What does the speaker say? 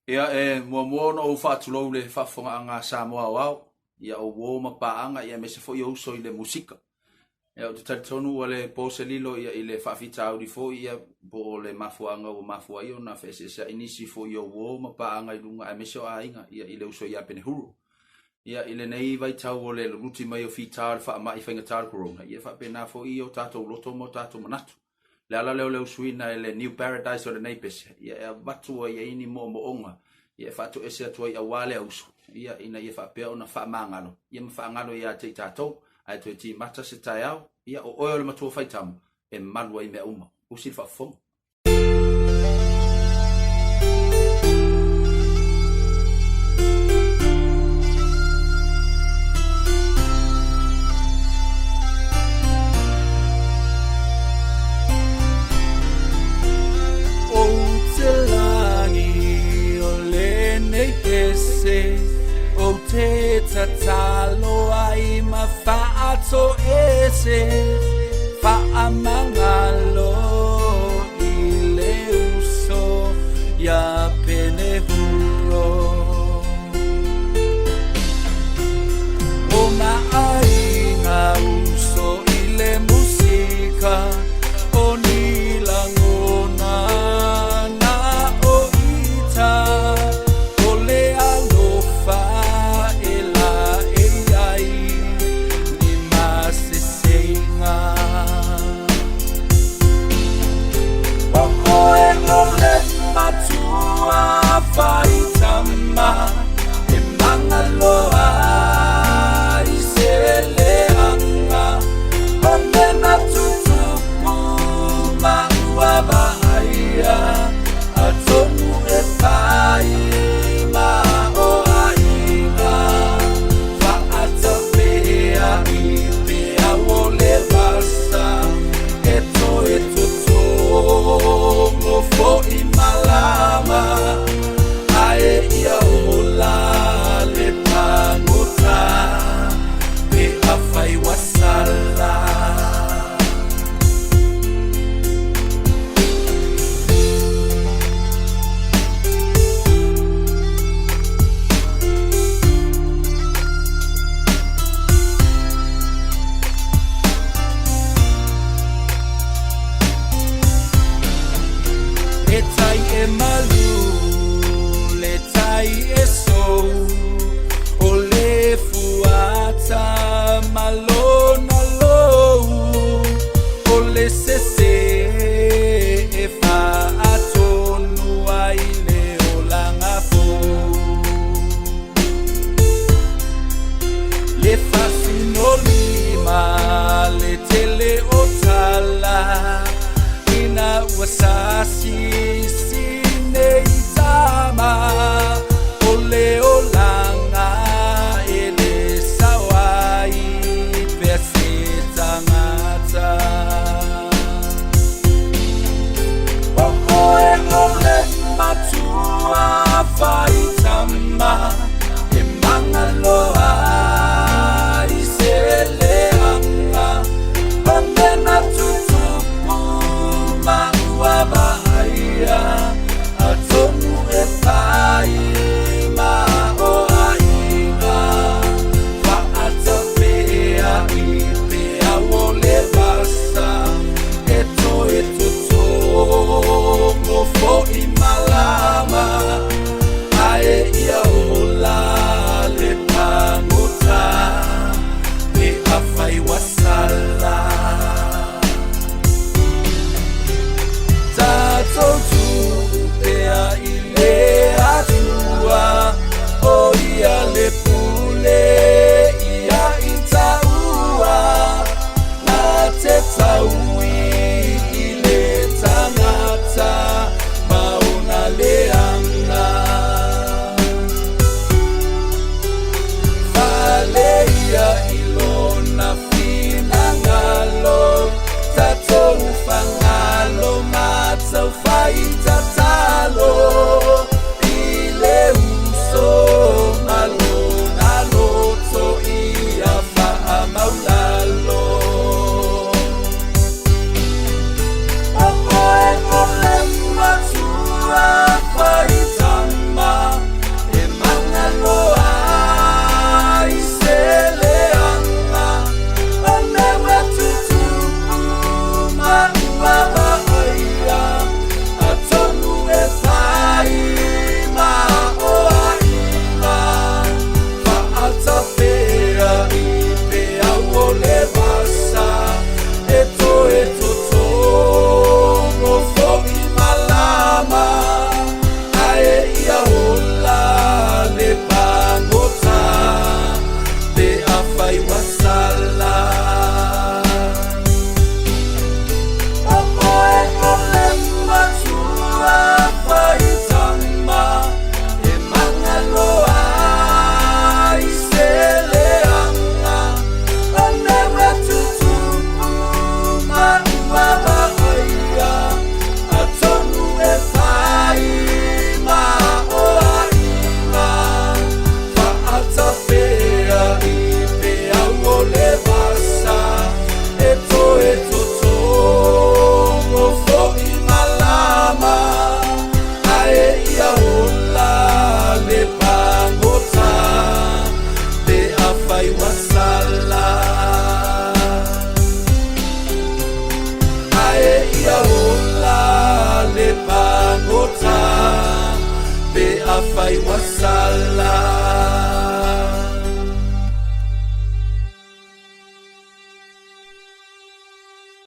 Ia mua no o whaatulau le whafonga anga Samoa wau. Ia o wo mapaanga ia me se fo i uso i le musika. Ia o te taritonu o le pose lilo ia i le whawhita au di fo ia po le mafuanga o mafua i o na whese sa inisi fo i o wo mapaanga i lunga a me se o ainga ia i le uso ia pene huru. Ia i le nei vai tau o le luti mai o whita le wha mai whainga tāru korona. Ia wha pena fo i o tātou loto mo tātou manatu. Le ala leo leo suina e le New Paradise o le neipese. Ia e matua ia ini mo onga. Ia whatu ese atua i awale auso. Ia ina ia whapea o na whamangalo. Ia mwhaangalo ia te tātou. Ai tu e ti mata se tai au. Ia o oe o le matua whaitamu. E manua i mea uma. Usi le whafonga. O te tatalo ai ma whaato ese